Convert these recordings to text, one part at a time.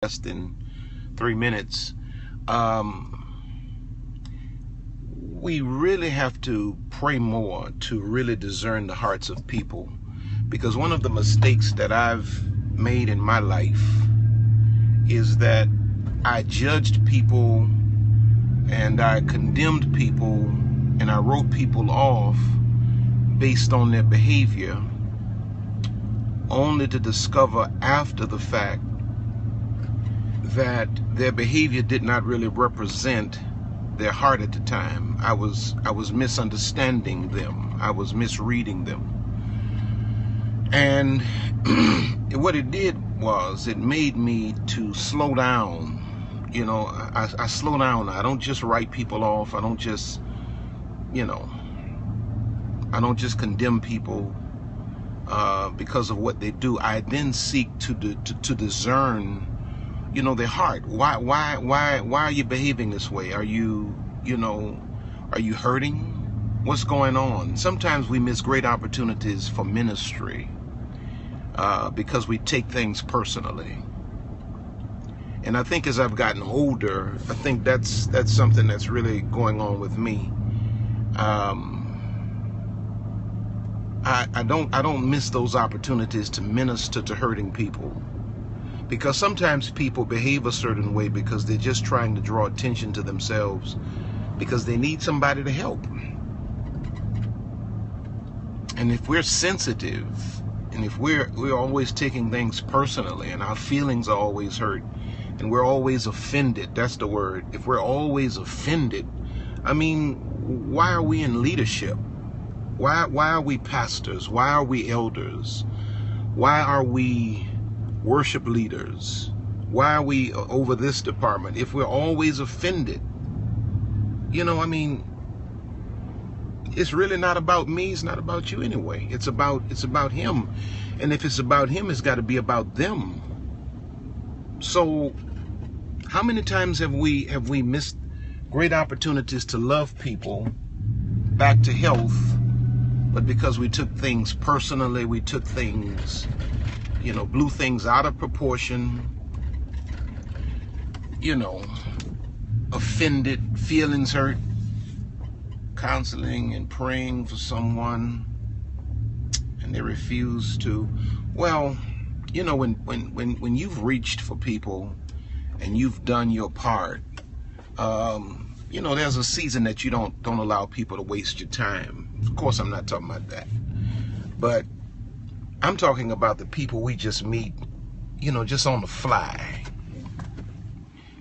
less than 3 minutes. We really have to pray more to really discern the hearts of people, because one of the mistakes that I've made in my life is that I judged people and I condemned people and I wrote people off based on their behavior, only to discover after the fact that their behavior did not really represent their heart at the time. I was misunderstanding them. I was misreading them. And what it did was it made me to slow down. You know, I slow down. I don't just write people off. I don't just, I don't just condemn people because of what they do. I then seek to discern, their heart. Why are you behaving this way? Are you hurting? What's going on? Sometimes we miss great opportunities for ministry because we take things personally. And I think as I've gotten older, I think that's something that's really going on with me. I don't miss those opportunities to minister to hurting people, because sometimes people behave a certain way because they're just trying to draw attention to themselves, because they need somebody to help. And if we're sensitive, and if we're always taking things personally, and our feelings are always hurt, and we're always offended, that's the word. If we're always offended, I mean, why are we in leadership? Why are we pastors? Why are we elders? Why are we worship leaders? Why are we over this department if we're always offended? I mean, it's really not about me. It's not about you anyway. It's about him. And if it's about him, it's got to be about them. So how many times have we missed great opportunities to love people back to health, but because we took things personally, we took things, blew things out of proportion, offended, feelings hurt, counseling and praying for someone, and they refuse to. Well, when you've reached for people and you've done your part, there's a season that you don't allow people to waste your time. Of course, I'm not talking about that, but I'm talking about the people we just meet, just on the fly,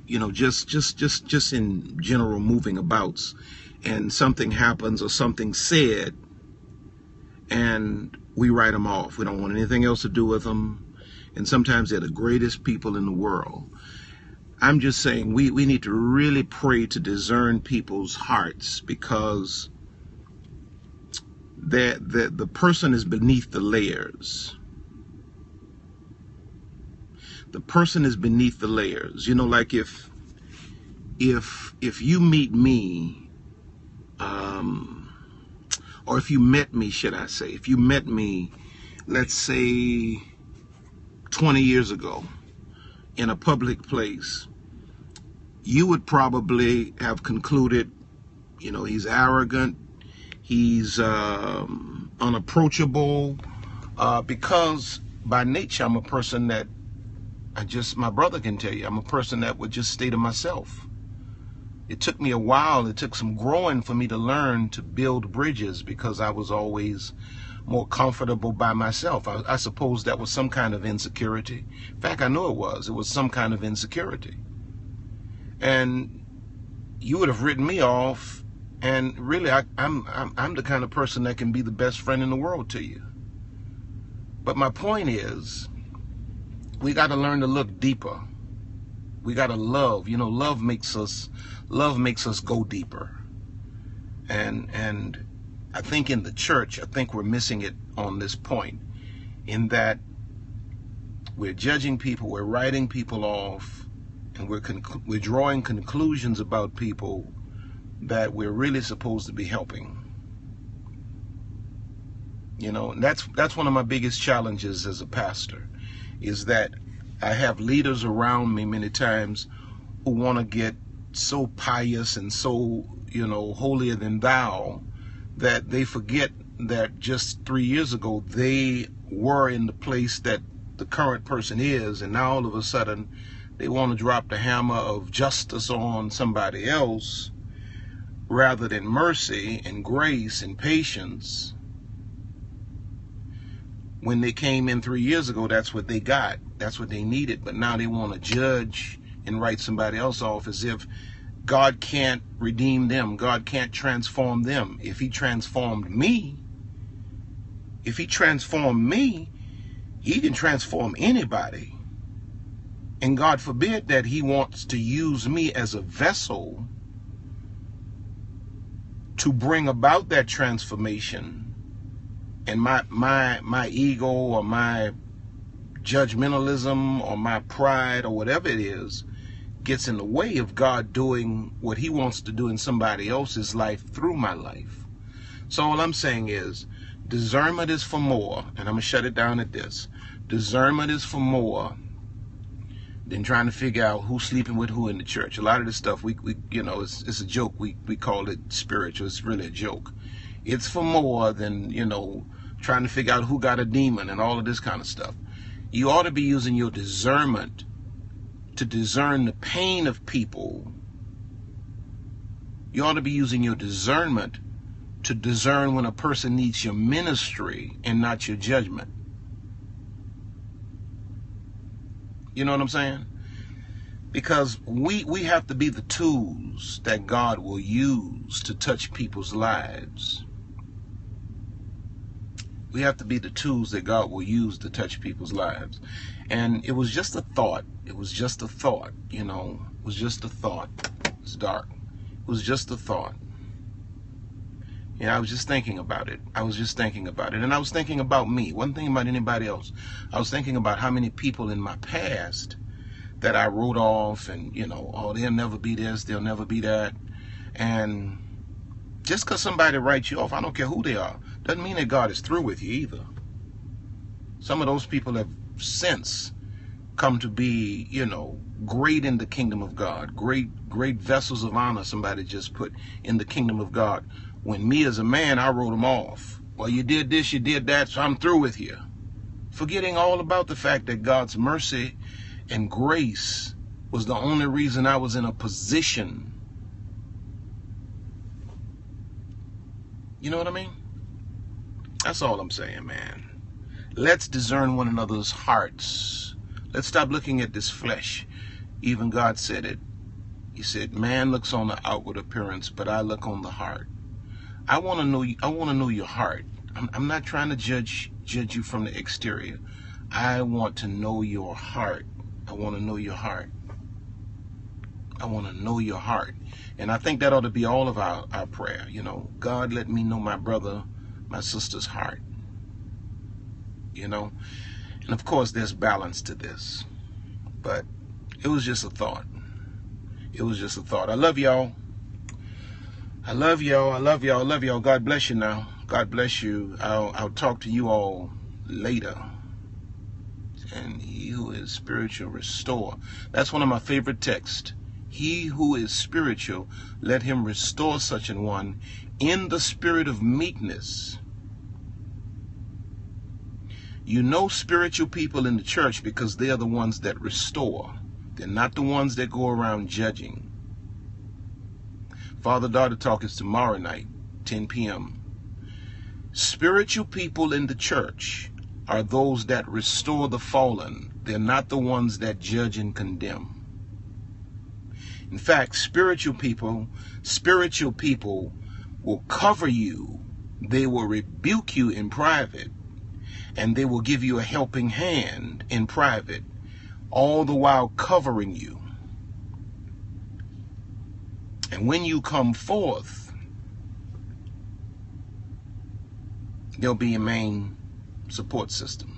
just in general moving abouts, and something happens or something said, and we write them off. We don't want anything else to do with them, and sometimes they're the greatest people in the world. I'm just saying we need to really pray to discern people's hearts, because the person is beneath the layers. The person is beneath the layers. Like if you meet me, or if you met me, should I say, if you met me, let's say 20 years ago in a public place, you would probably have concluded, he's arrogant, he's unapproachable, because by nature I'm a person that my brother can tell you, I'm a person that would just stay to myself. It took me a while, it took some growing for me to learn to build bridges, because I was always more comfortable by myself. I suppose that was some kind of insecurity. In fact, I know it was some kind of insecurity. And you would have written me off, and really I'm the kind of person that can be the best friend in the world to you. But my point is, we got to learn to look deeper. We got to love. Love makes us go deeper. And I think in the church, I think we're missing it on this point, in that we're judging people, we're writing people off, and we're drawing conclusions about people that we're really supposed to be helping. And that's one of my biggest challenges as a pastor, is that I have leaders around me many times who want to get so pious and so, holier than thou, that they forget that just 3 years ago they were in the place that the current person is, and now all of a sudden they want to drop the hammer of justice on somebody else rather than mercy and grace and patience. When they came in 3 years ago, that's what they got. That's what they needed. But now they want to judge and write somebody else off as if God can't redeem them. God can't transform them. If he transformed me, he can transform anybody. And God forbid that he wants to use me as a vessel to bring about that transformation. And my ego or my judgmentalism or my pride or whatever it is gets in the way of God doing what he wants to do in somebody else's life through my life. So all I'm saying is, discernment is for more, and I'm going to shut it down at this. Discernment is for more than trying to figure out who's sleeping with who in the church. A lot of this stuff, it's a joke. We call it spiritual. It's really a joke. It's for more than, trying to figure out who got a demon and all of this kind of stuff. You ought to be using your discernment to discern the pain of people. You ought to be using your discernment to discern when a person needs your ministry and not your judgment. You know what I'm saying? Because we have to be the tools that God will use to touch people's lives. We have to be the tools that God will use to touch people's lives. And it was just a thought. It was just a thought, It was just a thought. It's dark. It was just a thought. I was just thinking about it. And I was thinking about me. Wasn't thinking about anybody else. I was thinking about how many people in my past that I wrote off and, oh, they'll never be this, they'll never be that. And just because somebody writes you off, I don't care who they are, doesn't mean that God is through with you either. Some of those people have since come to be, great in the kingdom of God, great vessels of honor somebody just put in the kingdom of God. When me as a man, I wrote them off. Well, you did this, you did that, so I'm through with you. Forgetting all about the fact that God's mercy and grace was the only reason I was in a position. You know what I mean? That's all I'm saying, man. Let's discern one another's hearts. Let's stop looking at this flesh. Even God said it. He said, man looks on the outward appearance, but I look on the heart. I want to know your heart. I'm not trying to judge you from the exterior. I want to know your heart. I want to know your heart. I want to know your heart. And I think that ought to be all of our prayer. God, let me know my brother, my sister's heart. And of course there's balance to this. But it was just a thought. It was just a thought. I love y'all. I love y'all. I love y'all. I love y'all. God bless you now. God bless you. I'll talk to you all later. And he who is spiritual, restore. That's one of my favorite texts. He who is spiritual, let him restore such an one in the spirit of meekness. Spiritual people in the church because they are the ones that restore. They're not the ones that go around judging. Father-daughter talk is tomorrow night, 10 p.m. Spiritual people in the church are those that restore the fallen. They're not the ones that judge and condemn. In fact, spiritual people will cover you. They will rebuke you in private, and they will give you a helping hand in private, all the while covering you. And when you come forth, they'll be your main support system.